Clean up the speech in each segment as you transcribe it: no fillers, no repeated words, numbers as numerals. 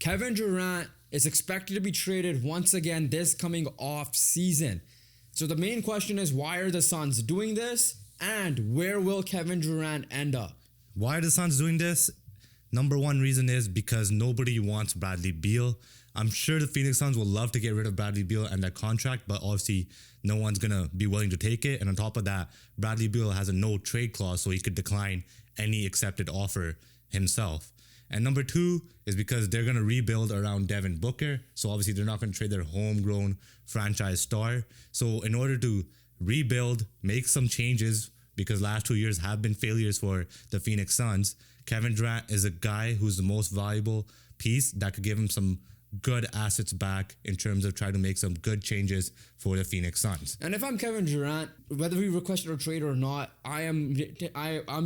Kevin Durant is expected to be traded once again this coming off season. So the main question is, why are the Suns doing this? And where will Kevin Durant end up? Why are the Suns doing this? Number one reason is because nobody wants Bradley Beal. I'm sure the Phoenix Suns will love to get rid of Bradley Beal and that contract, but obviously no one's going to be willing to take it. And on top of that, Bradley Beal has a no trade clause, so he could decline any accepted offer himself. And number two is because they're going to rebuild around Devin Booker. So obviously they're not going to trade their homegrown franchise star. So in order to rebuild, make some changes, because last 2 years have been failures for the Phoenix Suns, Kevin Durant is a guy who's the most valuable piece that could give him some good assets back in terms of trying to make some good changes for the Phoenix Suns. And if I'm Kevin Durant, whether we requested a trade or not, I'm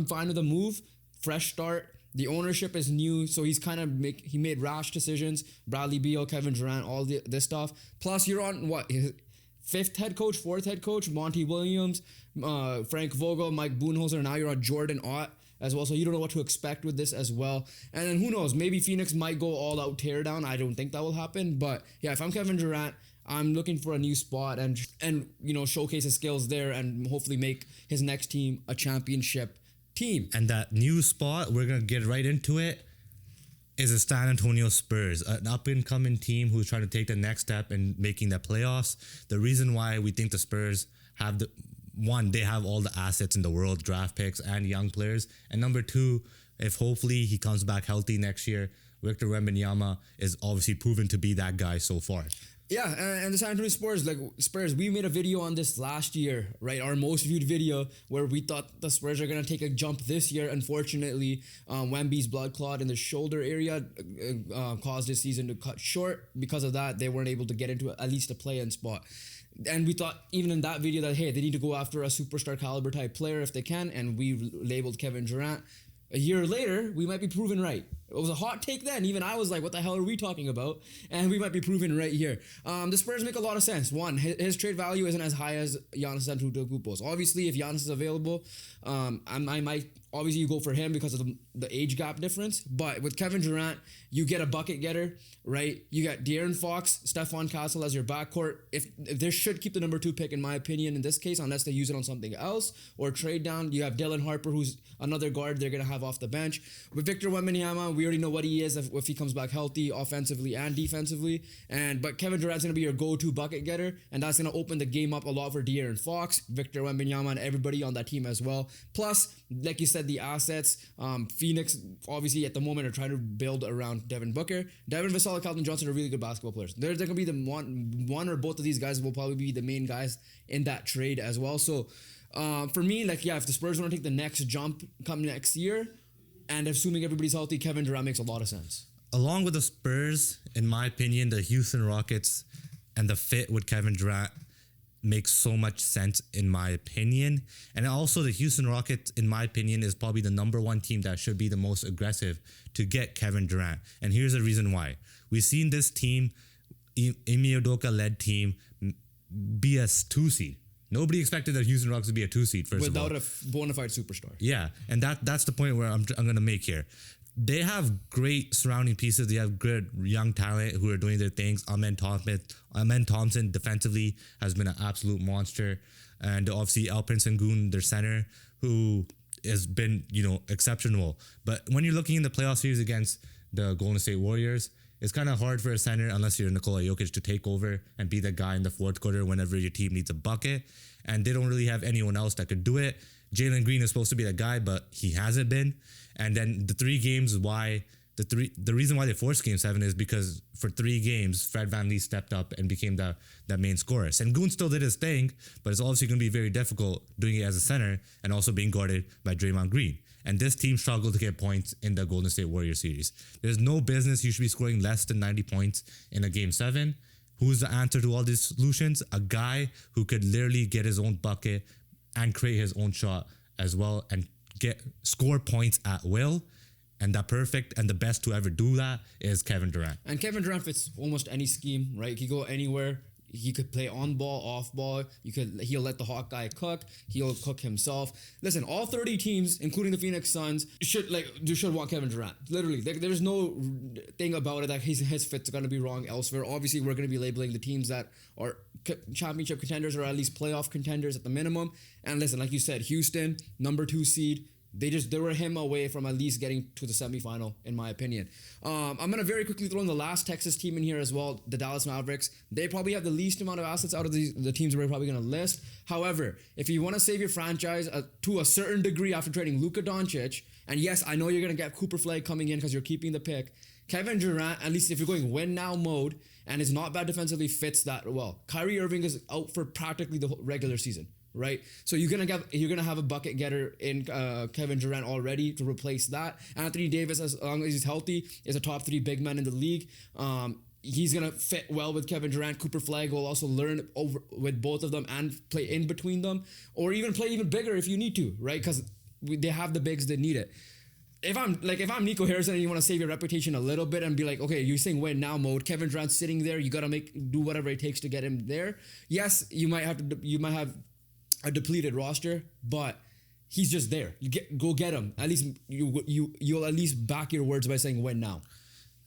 fine with the move. Fresh start. The ownership is new, so he made rash decisions. Bradley Beal, Kevin Durant, all this stuff. Plus, you're on his fourth head coach, Monty Williams, Frank Vogel, Mike Budenholzer. Now you're on Jordan Ott as well, so you don't know what to expect with this as well. And then who knows? Maybe Phoenix might go all out tear down. I don't think that will happen, but yeah, if I'm Kevin Durant, I'm looking for a new spot and showcase his skills there and hopefully make his next team a championship team. And that new spot, we're going to get right into it, is the San Antonio Spurs, an up-and-coming team who's trying to take the next step in making the playoffs. The reason why we think the Spurs have they have all the assets in the world, draft picks and young players. And number two, if hopefully he comes back healthy next year, Victor Wembanyama is obviously proven to be that guy so far. Yeah, and the San Antonio Spurs, we made a video on this last year, right? Our most viewed video where we thought the Spurs are going to take a jump this year. Unfortunately, Wemby's blood clot in the shoulder area caused his season to cut short. Because of that, they weren't able to get into at least a play-in spot. And we thought even in that video that, hey, they need to go after a superstar caliber type player if they can, and we labeled Kevin Durant. A year later, we might be proven right. It was a hot take then. Even I was like, what the hell are we talking about? And we might be proven right here. The Spurs make a lot of sense. One, his trade value isn't as high as Giannis Antetokounmpo's. Obviously, if Giannis is available, I might obviously you go for him because of the age gap difference. But with Kevin Durant, you get a bucket getter, right? You got De'Aaron Fox, Stephon Castle as your backcourt. If they should keep the number 2 pick, in my opinion, in this case, unless they use it on something else or trade down. You have Dylan Harper, who's another guard they're going to have off the bench. With Victor Wembanyama, we already know what he is if he comes back healthy, offensively and defensively. But Kevin Durant's going to be your go-to bucket getter, and that's going to open the game up a lot for De'Aaron Fox, Victor Wembanyama, and everybody on that team as well. Plus, like you said, the assets. Phoenix, obviously, at the moment, are trying to build around Devin Booker. Devin Vassell and Calvin Johnson are really good basketball players. They're going to be the one or both of these guys will probably be the main guys in that trade as well. So, for me, if the Spurs want to take the next jump come next year, and assuming everybody's healthy, Kevin Durant makes a lot of sense. Along with the Spurs, in my opinion, the Houston Rockets and the fit with Kevin Durant makes so much sense, in my opinion. And also the Houston Rockets, in my opinion, is probably the number 1 team that should be the most aggressive to get Kevin Durant. And here's the reason why. We've seen this team, Ime Udoka-led team, be a 2 seed. Nobody expected the Houston Rockets to be a 2 seed, first of all. Without a bona fide superstar. Yeah, and that's the point where I'm going to make here. They have great surrounding pieces. They have good young talent who are doing their things. Amen Thompson defensively has been an absolute monster. And obviously Alperen Sengun, their center, who has been, exceptional. But when you're looking in the playoff series against the Golden State Warriors, it's kind of hard for a center, unless you're Nikola Jokic, to take over and be the guy in the fourth quarter whenever your team needs a bucket. And they don't really have anyone else that could do it. Jalen Green is supposed to be the guy, but he hasn't been. And then the 3 games, the reason why they forced Game 7 is because for 3 games, Fred VanVleet stepped up and became the main scorer. Sengun still did his thing, but it's obviously going to be very difficult doing it as a center and also being guarded by Draymond Green. And this team struggled to get points in the Golden State Warriors series. There's no business you should be scoring less than 90 points in a Game 7. Who's the answer to all these solutions? A guy who could literally get his own bucket and create his own shot as well and score points at will. And the perfect and the best to ever do that is Kevin Durant. And Kevin Durant fits almost any scheme, right? He can go anywhere. He could play on ball, off ball. He'll let the hot guy cook. He'll cook himself. Listen, all 30 teams, including the Phoenix Suns, should want Kevin Durant. Literally, there's no thing about it that his fit's gonna be wrong elsewhere. Obviously, we're gonna be labeling the teams that are championship contenders or at least playoff contenders at the minimum. And listen, like you said, Houston, number 2 seed. They were him away from at least getting to the semifinal, in my opinion. I'm going to very quickly throw in the last Texas team in here as well, the Dallas Mavericks. They probably have the least amount of assets out of the teams we're probably going to list. However, if you want to save your franchise to a certain degree after trading Luka Doncic, and yes, I know you're going to get Cooper Flag coming in because you're keeping the pick, Kevin Durant, at least if you're going win now mode, and is not bad defensively, fits that well. Kyrie Irving is out for practically the regular season. Right, so you're gonna have a bucket getter in Kevin Durant already to replace that. Anthony Davis, as long as he's healthy, is a top 3 big man in the league. He's gonna fit well with Kevin Durant. Cooper Flag will also learn over with both of them and play in between them, or even play even bigger if you need to. Right, because they have the bigs that need it. If I'm Nico Harrison and you want to save your reputation a little bit and be like, okay, you're saying win now mode, Kevin Durant's sitting there, you gotta do whatever it takes to get him there. Yes, you might have a depleted roster, but he's just there. Go get him. At least you'll at least back your words by saying win now.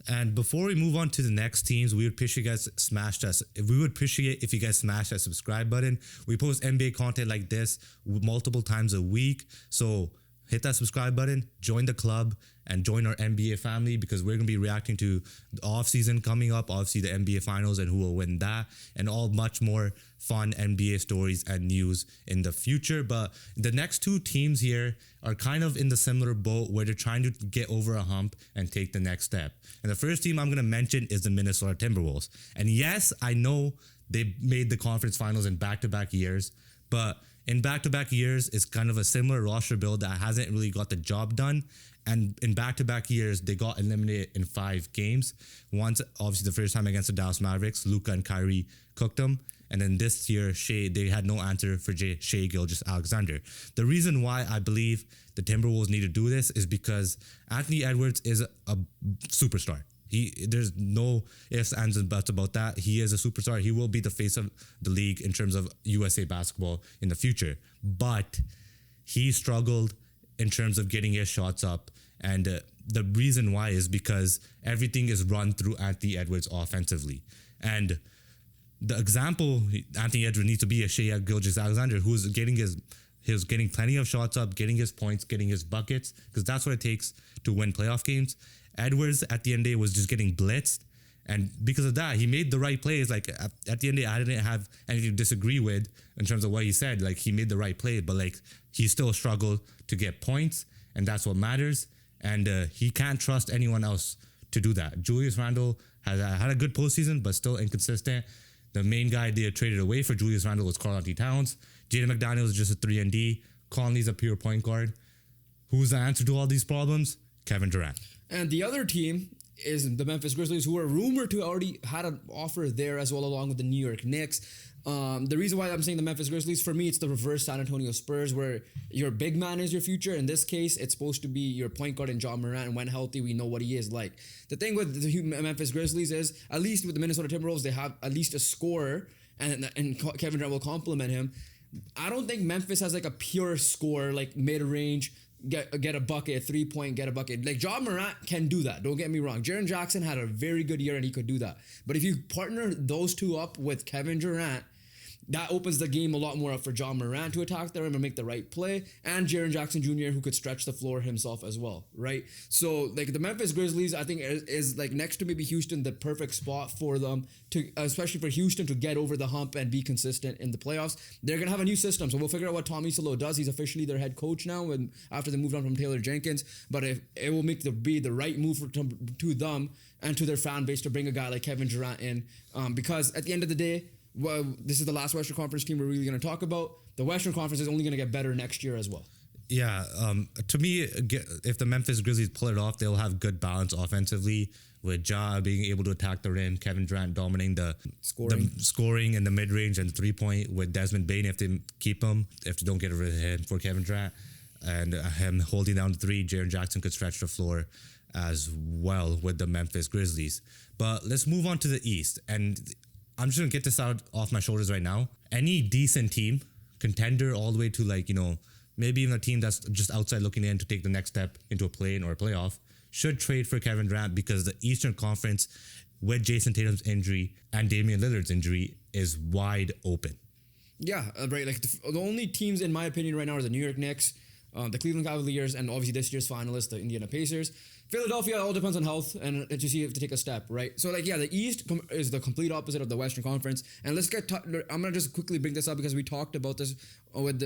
And before we move on to the next teams, we would appreciate you guys smashed us. We would appreciate if you guys smash that subscribe button. We post NBA content like this multiple times a week. So hit that subscribe button, join the club, and join our NBA family, because we're going to be reacting to the offseason coming up, obviously the NBA Finals and who will win that, and all much more fun NBA stories and news in the future. But the next 2 teams here are kind of in the similar boat where they're trying to get over a hump and take the next step. And the first team I'm going to mention is the Minnesota Timberwolves. And yes, I know they made the conference finals in back-to-back years, but in back-to-back years, it's kind of a similar roster build that hasn't really got the job done. And in back-to-back years, they got eliminated in 5 games. Once, obviously, the first time against the Dallas Mavericks, Luka and Kyrie cooked them. And then this year, they had no answer for Shai Gilgeous-Alexander. The reason why I believe the Timberwolves need to do this is because Anthony Edwards is a superstar. There's no ifs, ands, and buts about that. He is a superstar. He will be the face of the league in terms of USA basketball in the future. But he struggled in terms of getting his shots up. And the reason why is because everything is run through Anthony Edwards offensively. And the example Anthony Edwards needs to be a Shai Gilgeous-Alexander, who's getting plenty of shots up, getting his points, getting his buckets, because that's what it takes to win playoff games. Edwards, at the end of the day, was just getting blitzed. And because of that, he made the right plays. Like, at the end of the day, I didn't have anything to disagree with in terms of what he said. Like, he made the right play, but, like, he still struggled to get points, and that's what matters. And he can't trust anyone else to do that. Julius Randle had a good postseason, but still inconsistent. The main guy they traded away for Julius Randle was Karl-Anthony Towns. Jaden McDaniels is just a 3-and-D. Conley's a pure point guard. Who's the answer to all these problems? Kevin Durant. And the other team is the Memphis Grizzlies, who are rumored to already had an offer there as well, along with the New York Knicks. The reason why I'm saying the Memphis Grizzlies, for me, it's the reverse San Antonio Spurs, where your big man is your future. In this case, it's supposed to be your point guard in Ja Morant, and when healthy, we know what he is like. The thing with the Memphis Grizzlies is, at least with the Minnesota Timberwolves, they have at least a scorer, and Kevin Durant will complement him. I don't think Memphis has like a pure scorer, like mid-range, get a bucket, 3-point, get a bucket. Like, Ja Morant can do that. Don't get me wrong. Jaren Jackson had a very good year and he could do that. But if you partner those two up with Kevin Durant, that opens the game a lot more up for Ja Morant to attack the rim and make the right play, and Jaren Jackson Jr., who could stretch the floor himself as well, right? So, like, the Memphis Grizzlies, I think, is like, next to maybe Houston, the perfect spot for them, to, especially for Houston, to get over the hump and be consistent in the playoffs. They're going to have a new system, so we'll figure out what Tommy Solo does. He's officially their head coach now, after they moved on from Taylor Jenkins, but if it will be the right move to them and to their fan base to bring a guy like Kevin Durant in, because at the end of the day, well, this is the last Western Conference team we're really going to talk about. The Western Conference is only going to get better next year as well. Yeah, to me, if the Memphis Grizzlies pull it off, they'll have good balance offensively, with Ja being able to attack the rim, Kevin Durant dominating the scoring in the mid-range and 3-point, with Desmond Bane if they keep him, if they don't get rid of him for Kevin Durant, and him holding down the 3, Jaren Jackson could stretch the floor as well with the Memphis Grizzlies. But let's move on to the East. And I'm just gonna get this out off my shoulders right now. Any decent team, contender all the way to like, maybe even a team that's just outside looking in to take the next step into a play-in or a playoff, should trade for Kevin Durant because the Eastern Conference with Jason Tatum's injury and Damian Lillard's injury is wide open. Yeah, right. Like the only teams, in my opinion, right now are the New York Knicks, the Cleveland Cavaliers, and obviously this year's finalists, the Indiana Pacers. Philadelphia, all depends on health and to see if to take a step, right? So, like, yeah, the East is the complete opposite of the Western Conference. And let's I'm gonna just quickly bring this up because we talked about this with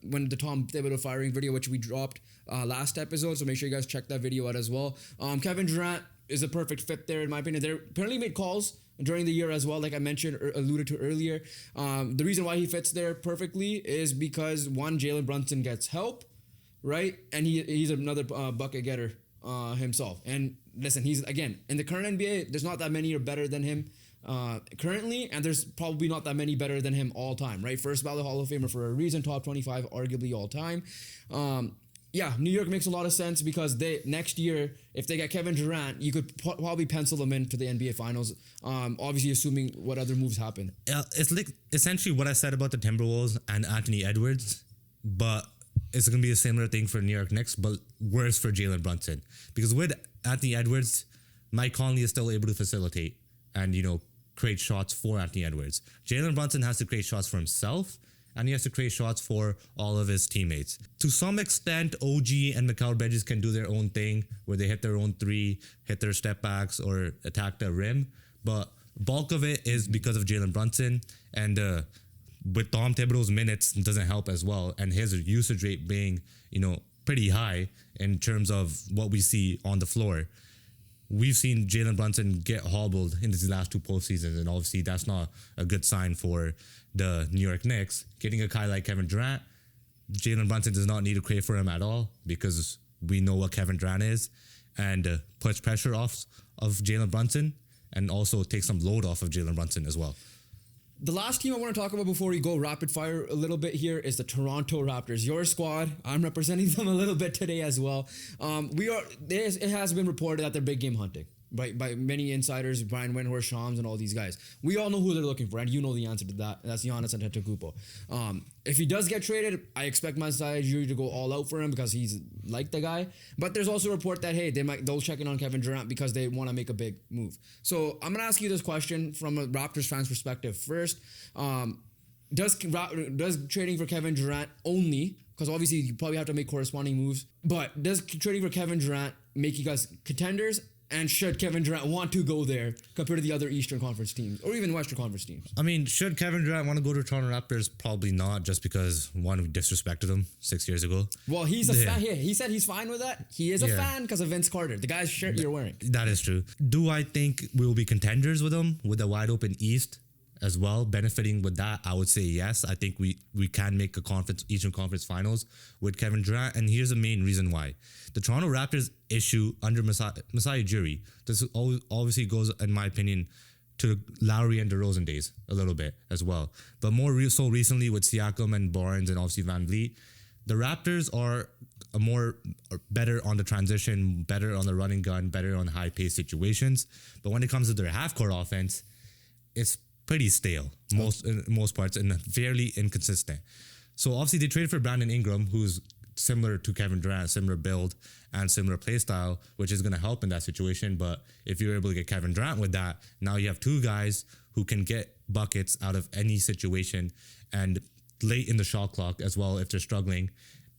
when the Tom Thibodeau firing video, which we dropped last episode. So make sure you guys check that video out as well. Kevin Durant is a perfect fit there, in my opinion. They apparently made calls during the year as well, like I mentioned or alluded to earlier. The reason why he fits there perfectly is because one, Jalen Brunson gets help, right? And he's another bucket getter himself. And listen, he's, again, in the current NBA, there's not that many are better than him currently, and there's probably not that many better than him all time, right? First ballot Hall of Famer for a reason, top 25 arguably all time. Yeah, New York makes a lot of sense because next year, if they get Kevin Durant, you could probably pencil them in for the NBA Finals. Obviously, assuming what other moves happen. It's like essentially what I said about the Timberwolves and Anthony Edwards, but it's going to be a similar thing for New York Knicks, but worse for Jalen Brunson. Because with Anthony Edwards, Mike Conley is still able to facilitate and, create shots for Anthony Edwards. Jalen Brunson has to create shots for himself, and he has to create shots for all of his teammates. To some extent, OG and Mikal Bridges can do their own thing where they hit their own three, hit their step backs, or attack the rim. But bulk of it is because of Jalen Brunson. And with Tom Thibodeau's minutes, it doesn't help as well. And his usage rate being, pretty high in terms of what we see on the floor. We've seen Jalen Brunson get hobbled in these last two postseasons, and obviously that's not a good sign for the New York Knicks. Getting a guy like Kevin Durant, Jalen Brunson does not need to create for him at all because we know what Kevin Durant is, and puts pressure off of Jalen Brunson and also takes some load off of Jalen Brunson as well. The last team I want to talk about before we go rapid fire a little bit here is the Toronto Raptors. Your squad. I'm representing them a little bit today as well. It has been reported that they're big game hunting by many insiders, Brian Windhorst, Shams, and all these guys. We all know who they're looking for, and you know the answer to that. That's Giannis Antetokounmpo. If he does get traded, I expect Masai Ujiri to go all out for him because he's like the guy. But there's also a report that, hey, they'll check in on Kevin Durant because they want to make a big move. So I'm going to ask you this question from a Raptors fan's perspective. First, does trading for Kevin Durant only, because obviously you probably have to make corresponding moves, but does trading for Kevin Durant make you guys contenders? And should Kevin Durant want to go there compared to the other Eastern Conference teams or even Western Conference teams? I mean, should Kevin Durant want to go to Toronto Raptors? Probably not, just because, one, we disrespected him 6 years ago. Well, he's a fan here. He said he's fine with that. He is a fan because of Vince Carter, the guy's shirt you're wearing. That is true. Do I think we will be contenders with him with a wide open East as well, benefiting with that? I would say yes. I think we can make a Eastern Conference Finals with Kevin Durant, and here's the main reason why. The Toronto Raptors issue under Masai Ujiri, this obviously goes, in my opinion, to Lowry and DeRozan days a little bit as well. But so recently with Siakam and Barnes and obviously Van Vliet, the Raptors are better on the transition, better on the running gun, better on high-paced situations. But when it comes to their half-court offense, it's pretty stale in most parts and fairly inconsistent. So obviously they traded for Brandon Ingram, who's similar to Kevin Durant, similar build and similar play style, which is going to help in that situation. But if you're able to get Kevin Durant with that, now you have two guys who can get buckets out of any situation and late in the shot clock as well if they're struggling,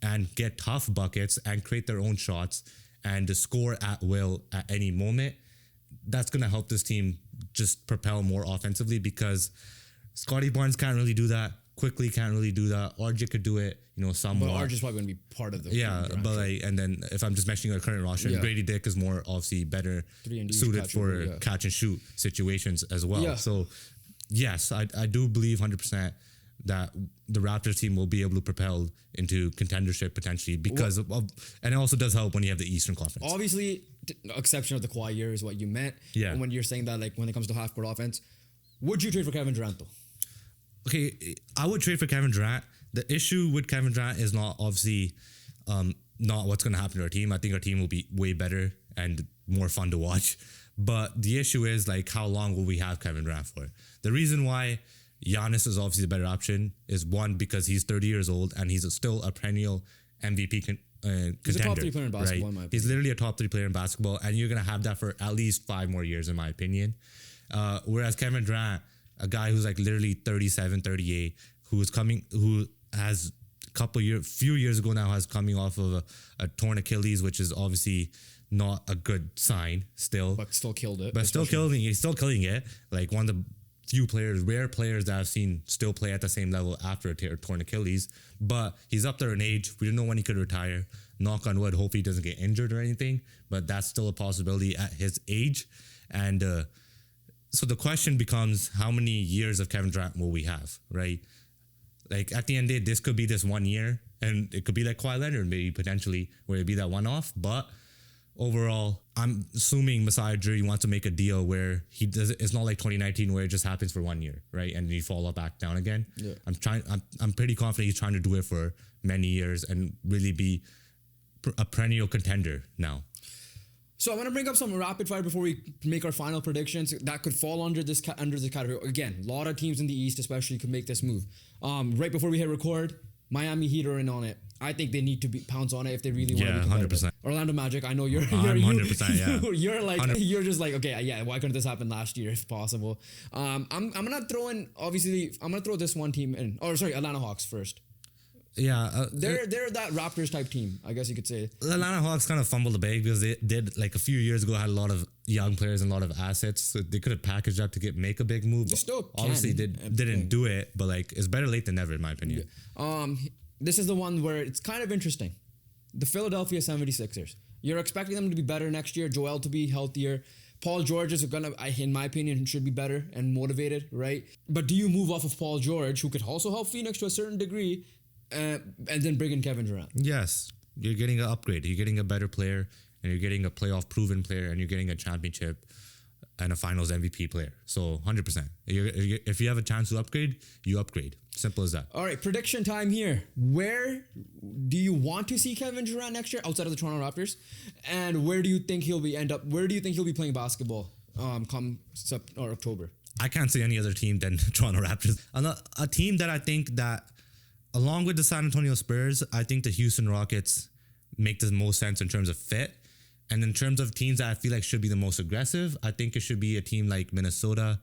and get tough buckets and create their own shots and score at will at any moment. That's going to help this team just propel more offensively because Scotty Barnes can't really do that. Quickly can't really do that. RJ could do it, somewhat. But RJ's probably going to be part of the but and then if I'm just mentioning our current roster, Grady Dick is more obviously better suited for catch and shoot situations as well. Yeah. So yes, I do believe 100% that the Raptors team will be able to propel into contendership potentially because and it also does help when you have the Eastern Conference. Obviously, exception of the Kawhi year is what you meant. Yeah. And when you're saying that, like when it comes to half-court offense, would you trade for Kevin Durant though? Okay, I would trade for Kevin Durant. The issue with Kevin Durant is not obviously not what's going to happen to our team. I think our team will be way better and more fun to watch. But the issue is like, how long will we have Kevin Durant for? The reason why Giannis is obviously the better option is one, because he's 30 years old and he's still a perennial MVP contender. He's a top 3 player in basketball, in my opinion. He's literally a top 3 player in basketball, and you're going to have that for at least 5 more years, in my opinion. Whereas Kevin Durant, a guy who's like literally 37, 38, who has few years ago now has coming off of a torn Achilles, which is obviously not a good sign still. But still killed it. But still killing it. He's still killing it. Like one of the rare players that I've seen still play at the same level after a torn Achilles. But he's up there in age. We don't know when he could retire. Knock on wood, hopefully he doesn't get injured or anything. But that's still a possibility at his age. And so the question becomes, how many years of Kevin Durant will we have, right? Like at the end of the day, this could be this 1 year, and it could be like Kawhi Leonard, maybe potentially, where it'd be that one-off. But overall, I'm assuming Masai Ujiri wants to make a deal where he does. It's not like 2019 where it just happens for 1 year, right? And you fall back down again. Yeah. I'm pretty confident he's trying to do it for many years and really be a perennial contender now. So I'm going to bring up some rapid fire before we make our final predictions that could fall under this category. Again, a lot of teams in the East especially could make this move. Right before we hit record, Miami Heat are in on it. I think they need to pounce on it if they really want to be competitive. 100%. Orlando Magic, I know you're 100%, yeah. You're just like, okay, yeah, why couldn't this happen last year if possible? I'm going to throw in, obviously, I'm going to throw this one team in. Oh, sorry, Atlanta Hawks first. Yeah, they're that Raptors type team, I guess you could say. The Atlanta Hawks kind of fumbled the bag because they did, like a few years ago, had a lot of young players and a lot of assets. So they could have packaged up to make a big move. They still obviously didn't do it, but like it's better late than never, in my opinion. Yeah. This is the one where it's kind of interesting. The Philadelphia 76ers. You're expecting them to be better next year, Joel to be healthier. Paul George is in my opinion, should be better and motivated, right? But do you move off of Paul George, who could also help Phoenix to a certain degree, and then bring in Kevin Durant? Yes. You're getting an upgrade. You're getting a better player, and you're getting a playoff proven player, and you're getting a championship and a finals MVP player. So 100%. If you have a chance to upgrade, you upgrade. Simple as that. All right, prediction time here. Where do you want to see Kevin Durant next year outside of the Toronto Raptors? And where do you think he'll be playing basketball come October? I can't see any other team than Toronto Raptors. A team that I think that, along with the San Antonio Spurs, I think the Houston Rockets make the most sense in terms of fit. And in terms of teams that I feel like should be the most aggressive, I think it should be a team like Minnesota.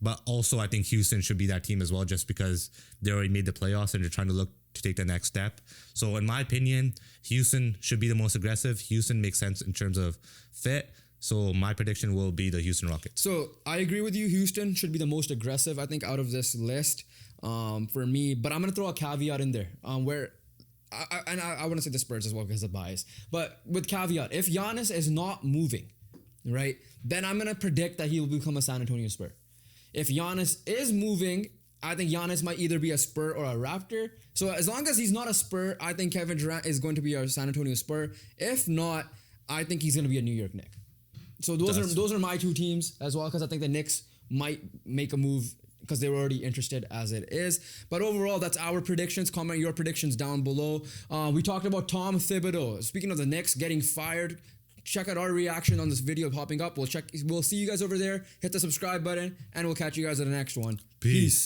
But also I think Houston should be that team as well, just because they already made the playoffs and they're trying to look to take the next step. So in my opinion, Houston should be the most aggressive. Houston makes sense in terms of fit. So my prediction will be the Houston Rockets. So I agree with you. Houston should be the most aggressive, I think, out of this list for me. But I'm going to throw a caveat in there where I want to say the Spurs as well because of bias. But with caveat, if Giannis is not moving, right, then I'm going to predict that he will become a San Antonio Spur. If Giannis is moving, I think Giannis might either be a Spur or a Raptor. So as long as he's not a Spur, I think Kevin Durant is going to be a San Antonio Spur. If not, I think he's going to be a New York Knick. So those are my two teams as well, because I think the Knicks might make a move because they were already interested as it is. But overall, that's our predictions. Comment your predictions down below. We talked about Tom Thibodeau. Speaking of the Knicks getting fired, check out our reaction on this video popping up. We'll see you guys over there. Hit the subscribe button, and we'll catch you guys at the next one. Peace.